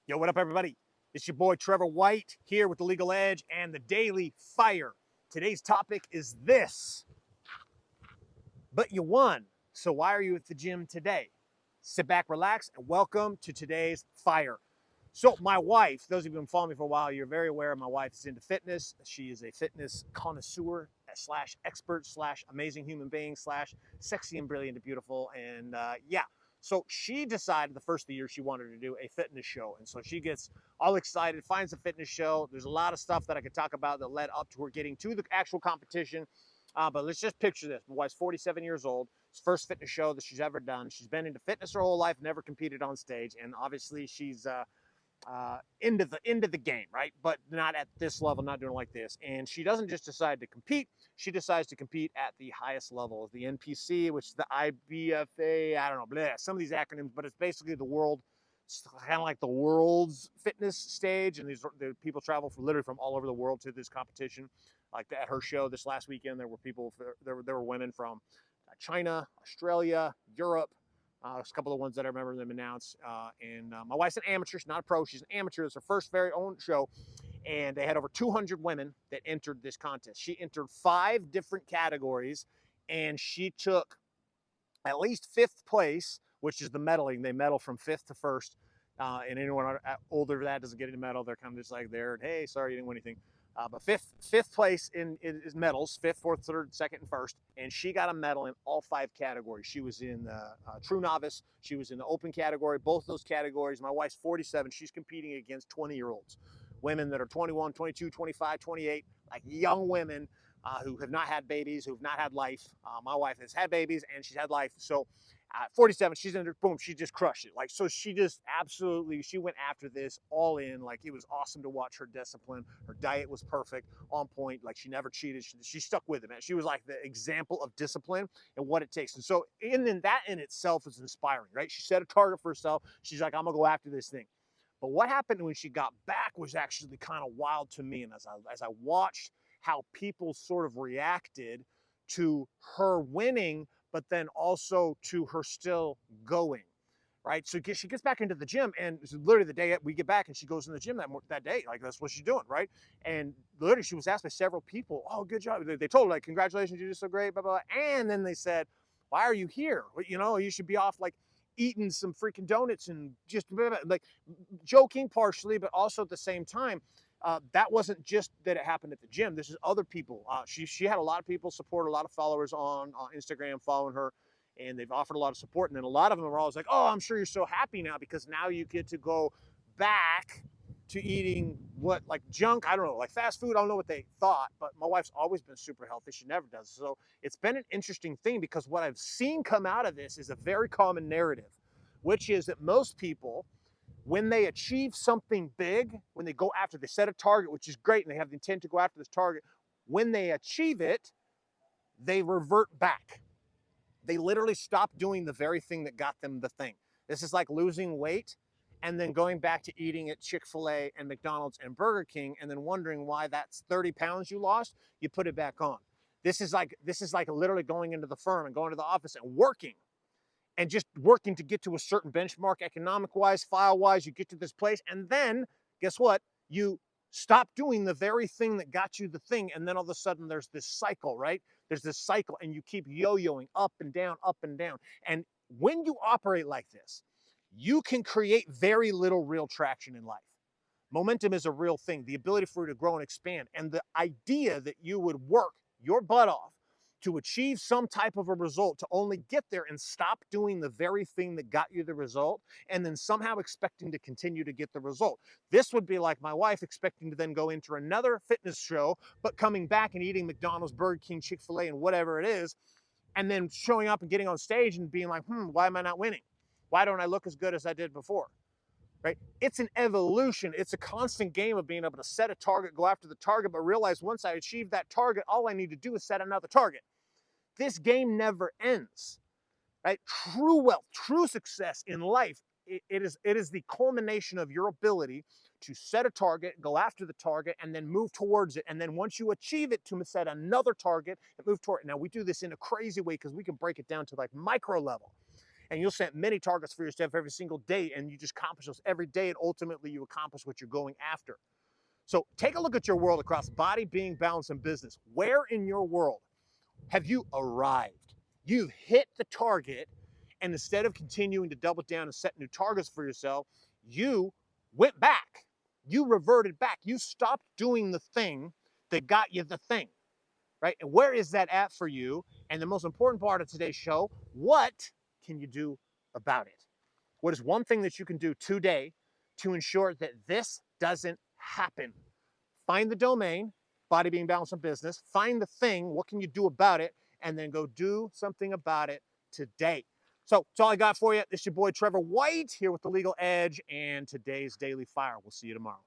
Yo, what up, everybody? It's your boy Trevor White here with the Legal Edge and the Daily Fire. Today's topic is this: but you won. So why are you at the gym today? Sit back, relax, and welcome to today's fire. So my wife, those of you who've been following me for a while, you're very aware my wife is into fitness. She is a fitness connoisseur slash expert slash amazing human being slash sexy and brilliant and beautiful. And yeah, so she decided the first of the year she wanted to do a fitness show. And so she gets all excited, finds a fitness show. There's a lot of stuff that I could talk about that led up to her getting to the actual competition. But let's just picture this. My wife's 47 years old. It's the first fitness show that she's ever done. She's been into fitness her whole life, never competed on stage. And obviously she's into the game, right? But not at this level, not doing it like this. And she doesn't just decide to compete. She decides to compete at the highest level, the NPC, which is the IBFA. I don't know, blah, some of these acronyms, but it's basically the world. It's kind of like the world's fitness stage, and the people travel literally from all over the world to this competition. Like at her show this last weekend, there were women from China, Australia, Europe. There's a couple of ones that I remember them announce. And my wife's an amateur. She's not a pro. She's an amateur. It's her first very own show. And they had over 200 women that entered this contest. She entered 5 different categories, and she took at least 5th place, which is the medaling. They medal from 5th to 1st. And anyone older than that doesn't get a medal. They're kind of just like there. Hey, sorry, you didn't win anything. But fifth place is medals, 5th, 4th, 3rd, 2nd, and 1st. And she got a medal in all 5 categories. She was in the true novice. She was in the open category, both those categories. My wife's 47. She's competing against 20-year-olds, women that are 21, 22, 25, 28, like young women who have not had babies, who have not had life. My wife has had babies and she's had life. So at 47, she's in there, boom, she just crushed it. Like, so she just absolutely, she went after this all in. Like, it was awesome to watch her discipline. Her diet was perfect, on point. Like, she never cheated. She stuck with it, man. She was like the example of discipline and what it takes. And so, that in itself is inspiring, right? She set a target for herself. She's like, I'm gonna go after this thing. But what happened when she got back was actually kind of wild to me. And as I watched how people sort of reacted to her winning, but then also to her still going, right? So she gets back into the gym, and literally the day we get back, and she goes in the gym that day, like that's what she's doing, right? And literally she was asked by several people, "Oh, good job." They told her, like, "Congratulations, you did so great," blah, blah, blah. And then they said, "Why are you here? You know, you should be off like eating some freaking donuts," and just blah, blah, blah. Like joking partially, but also at the same time, that wasn't just that it happened at the gym. This is other people. She had a lot of people support, a lot of followers on Instagram following her, and they've offered a lot of support. And then a lot of them are always like, "Oh, I'm sure you're so happy now because now you get to go back to eating what, like junk, I don't know, like fast food." I don't know what they thought, but my wife's always been super healthy. She never does. So it's been an interesting thing because what I've seen come out of this is a very common narrative, which is that most people, when they achieve something big, when they go after, they set a target, which is great, and they have the intent to go after this target, when they achieve it, they revert back. They literally stop doing the very thing that got them the thing. This is like losing weight and then going back to eating at Chick-fil-A and McDonald's and Burger King and then wondering why that's 30 pounds you lost, you put it back on. This is like literally going into the firm and going to the office and working and just working to get to a certain benchmark, economic-wise, file-wise. You get to this place, and then guess what? You stop doing the very thing that got you the thing, and then all of a sudden there's this cycle, right? There's this cycle, and you keep yo-yoing up and down, up and down. And when you operate like this, you can create very little real traction in life. Momentum is a real thing, the ability for you to grow and expand, and the idea that you would work your butt off to achieve some type of a result, to only get there and stop doing the very thing that got you the result, and then somehow expecting to continue to get the result. This would be like my wife expecting to then go into another fitness show, but coming back and eating McDonald's, Burger King, Chick-fil-A, and whatever it is, and then showing up and getting on stage and being like, why am I not winning? Why don't I look as good as I did before? Right? It's an evolution. It's a constant game of being able to set a target, go after the target, but realize once I achieve that target, all I need to do is set another target. This game never ends, right? True wealth, true success in life, it is the culmination of your ability to set a target, go after the target, and then move towards it. And then once you achieve it, to set another target and move toward it. Now, we do this in a crazy way because we can break it down to like micro level. and you'll set many targets for yourself every single day, and you just accomplish those every day, and ultimately you accomplish what you're going after. So take a look at your world across body, being, balance, and business. Where in your world have you arrived? You've hit the target, and instead of continuing to double down and set new targets for yourself, you went back. You reverted back. You stopped doing the thing that got you the thing, right? And where is that at for you? And the most important part of today's show, what can you do about it? What is one thing that you can do today to ensure that this doesn't happen? Find the domain, body, being, balance, and business. Find the thing, what can you do about it? And then go do something about it today. So that's all I got for you. This is your boy Trevor White here with The Legal Edge and today's Daily Fire. We'll see you tomorrow.